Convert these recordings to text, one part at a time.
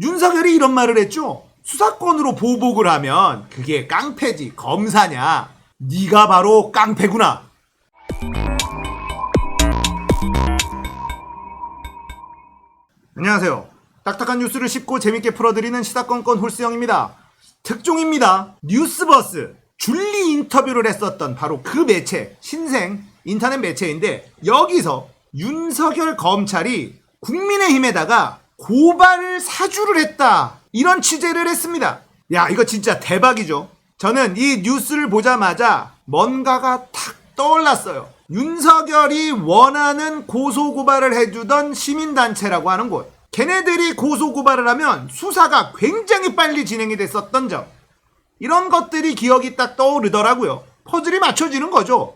윤석열이 이런 말을 했죠. 수사권으로 보복을 하면 그게 깡패지 검사냐. 네가 바로 깡패구나. 안녕하세요. 딱딱한 뉴스를 쉽고 재밌게 풀어드리는 시사건건 홀스형입니다. 특종입니다. 뉴스버스 줄리 인터뷰를 했었던 바로 그 매체, 신생 인터넷 매체인데, 여기서 윤석열 검찰이 국민의힘에다가 고발 사주를 했다, 이런 취재를 했습니다. 야, 이거 진짜 대박이죠. 저는 이 뉴스를 보자마자 뭔가가 탁 떠올랐어요. 윤석열이 원하는 고소고발을 해주던 시민단체라고 하는 곳, 걔네들이 고소고발을 하면 수사가 굉장히 빨리 진행이 됐었던 점, 이런 것들이 기억이 딱 떠오르더라고요. 퍼즐이 맞춰지는 거죠.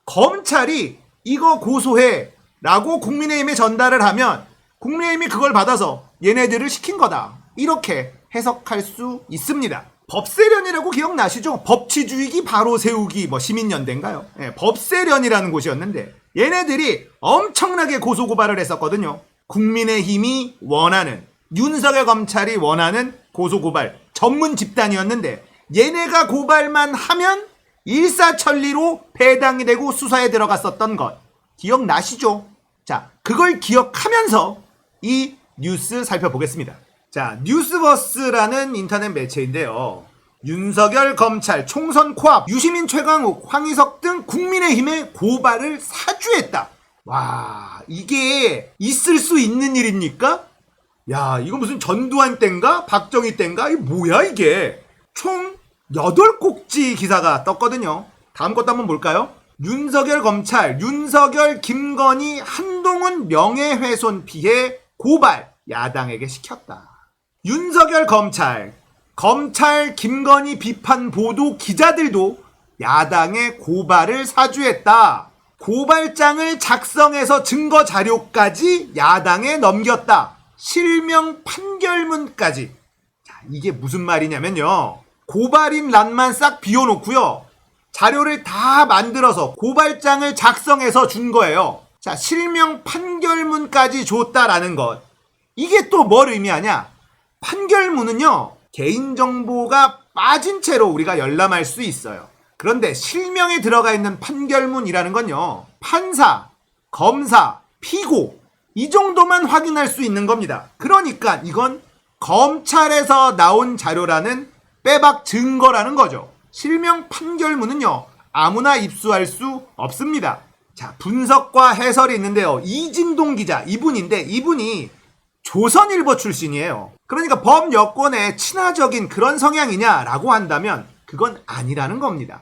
검찰이 이거 고소해 라고 국민의힘에 전달을 하면 국민의힘이 그걸 받아서 얘네들을 시킨 거다, 이렇게 해석할 수 있습니다. 법세련이라고 기억나시죠? 법치주의기 바로 세우기 시민연대인가요? 네, 법세련이라는 곳이었는데 얘네들이 엄청나게 고소고발을 했었거든요. 국민의힘이 원하는, 윤석열 검찰이 원하는 고소고발 전문 집단이었는데, 얘네가 고발만 하면 일사천리로 배당이 되고 수사에 들어갔었던 것 기억나시죠? 자, 그걸 기억하면서 이 뉴스 살펴보겠습니다. 자, 뉴스버스라는 인터넷 매체인데요. 윤석열 검찰 총선 코앞 유시민, 최강욱, 황희석 등 국민의힘에 고발을 사주했다. 와, 이게 있을 수 있는 일입니까? 야, 이거 무슨 전두환 땐가? 박정희 땐가? 이게 뭐야 이게? 총 8꼭지 기사가 떴거든요. 다음 것도 한번 볼까요? 윤석열 검찰, 윤석열, 김건희, 한동훈 명예훼손 피해 고발 야당에게 시켰다. 윤석열 검찰, 김건희 비판 보도 기자들도 야당에 고발을 사주했다. 고발장을 작성해서 증거 자료까지 야당에 넘겼다. 실명 판결문까지. 자, 이게 무슨 말이냐면요. 고발인 란만 싹 비워놓고요, 자료를 다 만들어서 고발장을 작성해서 준 거예요. 자, 실명 판결문까지 줬다라는 것. 이게 또 뭘 의미하냐? 판결문은요, 개인정보가 빠진 채로 우리가 열람할 수 있어요. 그런데 실명에 들어가 있는 판결문이라는 건요, 판사, 검사, 피고, 이 정도만 확인할 수 있는 겁니다. 그러니까 이건 검찰에서 나온 자료라는 빼박 증거라는 거죠. 실명 판결문은요, 아무나 입수할 수 없습니다. 자, 분석과 해설이 있는데요. 이진동 기자, 이분이 조선일보 출신이에요. 그러니까 범여권에 친화적인 그런 성향이냐라고 한다면 그건 아니라는 겁니다.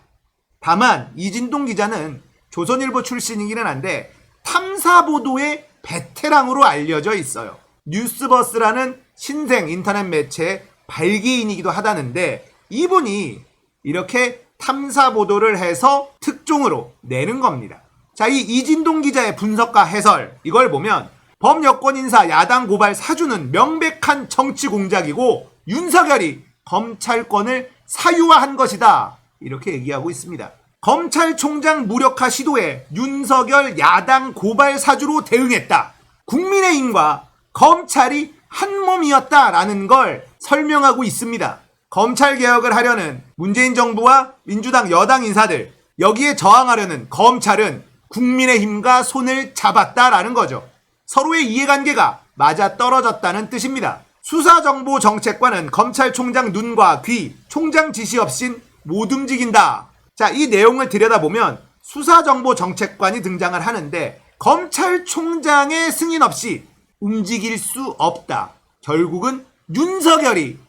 다만 이진동 기자는 조선일보 출신이기는 한데 탐사보도의 베테랑으로 알려져 있어요. 뉴스버스라는 신생 인터넷 매체의 발기인이기도 하다는데, 이분이 이렇게 탐사보도를 해서 특종으로 내는 겁니다. 자, 이 이진동 기자의 분석과 해설, 이걸 보면 범여권 인사 야당 고발 사주는 명백한 정치 공작이고 윤석열이 검찰권을 사유화한 것이다, 이렇게 얘기하고 있습니다. 검찰총장 무력화 시도에 윤석열 야당 고발 사주로 대응했다. 국민의힘과 검찰이 한 몸이었다라는 걸 설명하고 있습니다. 검찰개혁을 하려는 문재인 정부와 민주당 여당 인사들, 여기에 저항하려는 검찰은 국민의힘과 손을 잡았다라는 거죠. 서로의 이해관계가 맞아떨어졌다는 뜻입니다. 수사정보정책관은 검찰총장 눈과 귀, 총장 지시 없인 못 움직인다. 자, 이 내용을 들여다보면 수사정보정책관이 등장을 하는데 검찰총장의 승인 없이 움직일 수 없다. 결국은 윤석열이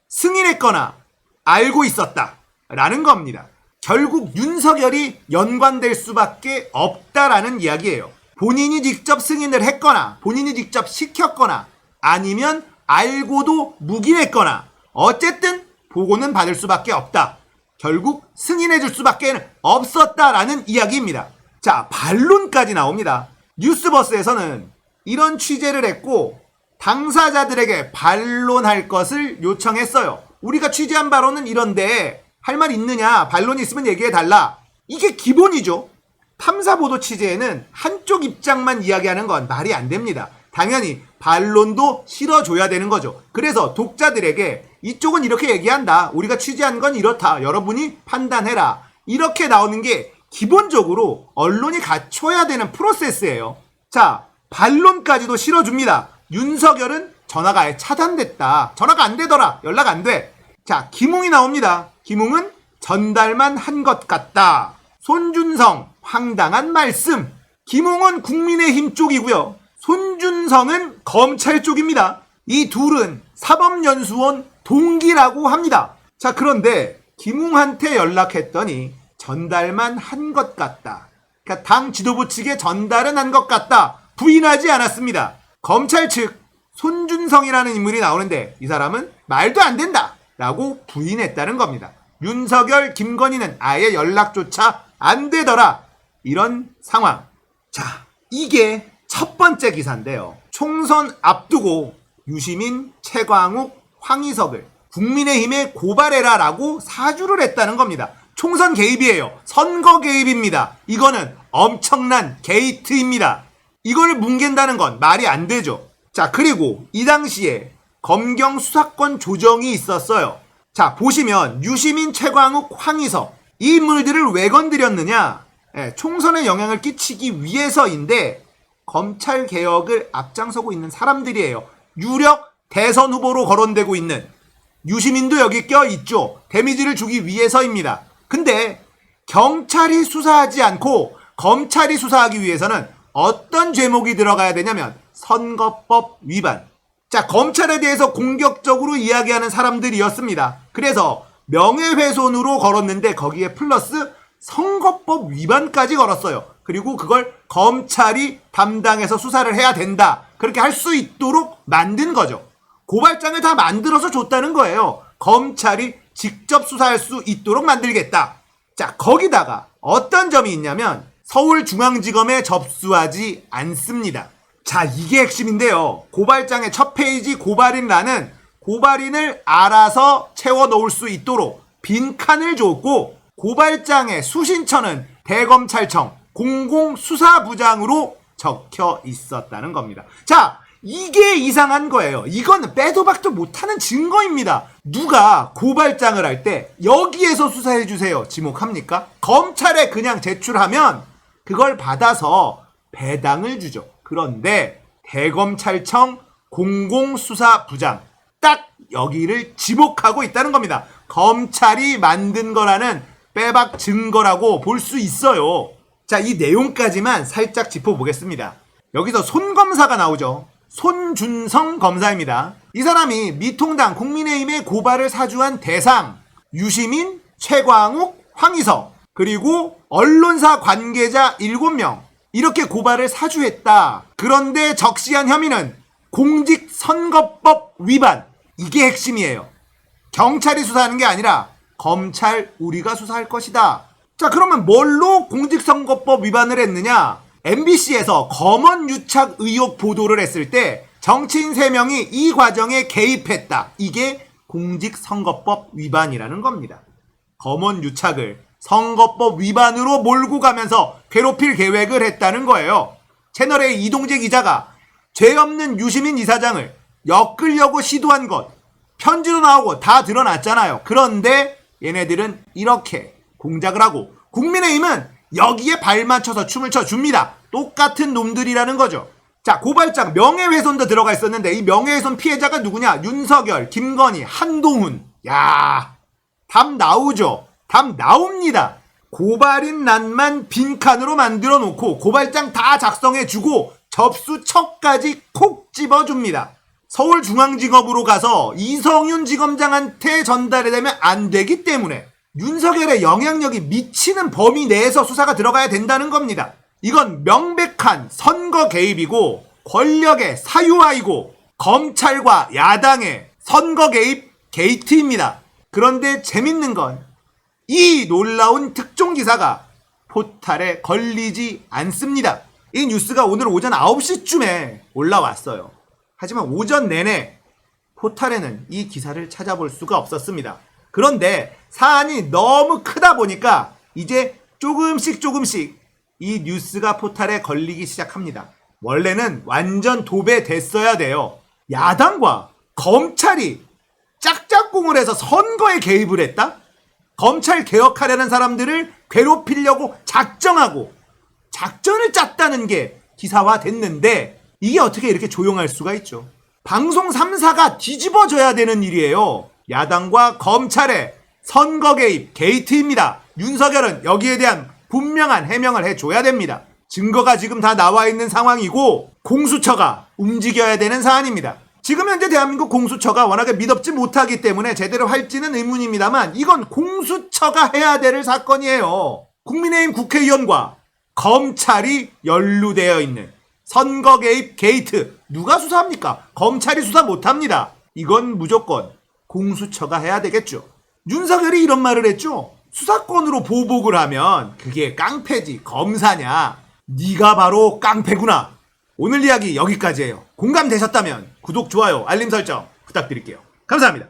승인했거나 알고 있었다 라는 겁니다. 결국 윤석열이 연관될 수밖에 없다라는 이야기예요. 본인이 직접 승인을 했거나 본인이 직접 시켰거나 아니면 알고도 묵인했거나 어쨌든 보고는 받을 수밖에 없다. 결국 승인해 줄 수밖에 없었다라는 이야기입니다. 자, 반론까지 나옵니다. 뉴스버스에서는 이런 취재를 했고 당사자들에게 반론할 것을 요청했어요. 우리가 취재한 바로는 이런데 할 말 있느냐, 반론이 있으면 얘기해달라. 이게 기본이죠. 탐사보도 취재에는 한쪽 입장만 이야기하는 건 말이 안 됩니다. 당연히 반론도 실어줘야 되는 거죠. 그래서 독자들에게 이쪽은 이렇게 얘기한다. 우리가 취재한 건 이렇다. 여러분이 판단해라. 이렇게 나오는 게 기본적으로 언론이 갖춰야 되는 프로세스예요. 자, 반론까지도 실어줍니다. 윤석열은 전화가 아예 차단됐다. 전화가 안 되더라. 연락 안 돼. 자, 김웅이 나옵니다. 김웅은 전달만 한 것 같다. 손준성 황당한 말씀. 김웅은 국민의힘 쪽이고요. 손준성은 검찰 쪽입니다. 이 둘은 사법연수원 동기라고 합니다. 자, 그런데 김웅한테 연락했더니 전달만 한 것 같다. 그러니까 당 지도부 측에 전달은 한 것 같다. 부인하지 않았습니다. 검찰 측 손준성이라는 인물이 나오는데 이 사람은 말도 안 된다 라고 부인했다는 겁니다. 윤석열, 김건희는 아예 연락조차 안 되더라. 이런 상황. 자, 이게 첫 번째 기사인데요. 총선 앞두고 유시민, 최광욱, 황희석을 국민의힘에 고발해라 라고 사주를 했다는 겁니다. 총선 개입이에요. 선거 개입입니다. 이거는 엄청난 게이트입니다. 이걸 뭉갠다는 건 말이 안 되죠. 자, 그리고 이 당시에 검경 수사권 조정이 있었어요. 자, 보시면 유시민, 최광욱, 황희석 이 인물들을 왜 건드렸느냐? 총선에 영향을 끼치기 위해서인데 검찰 개혁을 앞장서고 있는 사람들이에요. 유력 대선 후보로 거론되고 있는 유시민도 여기 껴있죠. 데미지를 주기 위해서입니다. 근데 경찰이 수사하지 않고 검찰이 수사하기 위해서는 어떤 죄목이 들어가야 되냐면 선거법 위반. 자, 검찰에 대해서 공격적으로 이야기하는 사람들이었습니다. 그래서 명예훼손으로 걸었는데 거기에 플러스 선거법 위반까지 걸었어요. 그리고 그걸 검찰이 담당해서 수사를 해야 된다. 그렇게 할 수 있도록 만든 거죠. 고발장을 다 만들어서 줬다는 거예요. 검찰이 직접 수사할 수 있도록 만들겠다. 자, 거기다가 어떤 점이 있냐면 서울중앙지검에 접수하지 않습니다. 자, 이게 핵심인데요. 고발장의 첫 페이지 고발인란은 고발인을 알아서 채워 넣을 수 있도록 빈칸을 줬고 고발장의 수신처는 대검찰청 공공수사부장으로 적혀 있었다는 겁니다. 자, 이게 이상한 거예요. 이건 빼도 박도 못하는 증거입니다. 누가 고발장을 할 때 여기에서 수사해주세요 지목합니까? 검찰에 그냥 제출하면 그걸 받아서 배당을 주죠. 그런데 대검찰청 공공수사부장 딱 여기를 지목하고 있다는 겁니다. 검찰이 만든 거라는 빼박 증거라고 볼 수 있어요. 자, 이 내용까지만 살짝 짚어보겠습니다. 여기서 손 검사가 나오죠. 손준성 검사입니다. 이 사람이 미통당 국민의힘의 고발을 사주한 대상 유시민, 최광욱, 황희석 그리고 언론사 관계자 7명 이렇게 고발을 사주했다. 그런데 적시한 혐의는 공직선거법 위반. 이게 핵심이에요. 경찰이 수사하는 게 아니라 검찰 우리가 수사할 것이다. 자, 그러면 뭘로 공직선거법 위반을 했느냐? MBC에서 검언 유착 의혹 보도를 했을 때 정치인 3명이 이 과정에 개입했다. 이게 공직선거법 위반이라는 겁니다. 검언 유착을 선거법 위반으로 몰고 가면서 괴롭힐 계획을 했다는 거예요. 채널의 이동재 기자가 죄 없는 유시민 이사장을 엮으려고 시도한 것 편지도 나오고 다 드러났잖아요. 그런데 얘네들은 이렇게 공작을 하고 국민의힘은 여기에 발 맞춰서 춤을 춰줍니다. 똑같은 놈들이라는 거죠. 자, 고발장 명예훼손도 들어가 있었는데 이 명예훼손 피해자가 누구냐? 윤석열, 김건희, 한동훈. 야, 답 나오죠. 답 나옵니다. 고발인란만 빈칸으로 만들어 놓고 고발장 다 작성해주고 접수처까지 콕 집어줍니다. 서울중앙지검으로 가서 이성윤 지검장한테 전달이 되면 안 되기 때문에 윤석열의 영향력이 미치는 범위 내에서 수사가 들어가야 된다는 겁니다. 이건 명백한 선거 개입이고 권력의 사유화이고 검찰과 야당의 선거 개입 게이트입니다. 그런데 재밌는 건 이 놀라운 특종 기사가 포탈에 걸리지 않습니다. 이 뉴스가 오늘 오전 9시쯤에 올라왔어요. 하지만 오전 내내 포탈에는 이 기사를 찾아볼 수가 없었습니다. 그런데 사안이 너무 크다 보니까 이제 조금씩 이 뉴스가 포탈에 걸리기 시작합니다. 원래는 완전 도배됐어야 돼요. 야당과 검찰이 짝짝꿍을 해서 선거에 개입을 했다? 검찰 개혁하려는 사람들을 괴롭히려고 작정하고 작전을 짰다는 게 기사화됐는데 이게 어떻게 이렇게 조용할 수가 있죠? 방송 3사가 뒤집어져야 되는 일이에요. 야당과 검찰의 선거 개입 게이트입니다. 윤석열은 여기에 대한 분명한 해명을 해줘야 됩니다. 증거가 지금 다 나와 있는 상황이고 공수처가 움직여야 되는 사안입니다. 지금 현재 대한민국 공수처가 워낙에 믿업지 못하기 때문에 제대로 할지는 의문입니다만 이건 공수처가 해야 될 사건이에요. 국민의힘 국회의원과 검찰이 연루되어 있는 선거 개입 게이트 누가 수사합니까? 검찰이 수사 못합니다. 이건 무조건 공수처가 해야 되겠죠. 윤석열이 이런 말을 했죠. 수사권으로 보복을 하면 그게 깡패지 검사냐. 네가 바로 깡패구나. 오늘 이야기 여기까지예요. 공감되셨다면 구독, 좋아요, 알림 설정 부탁드릴게요. 감사합니다.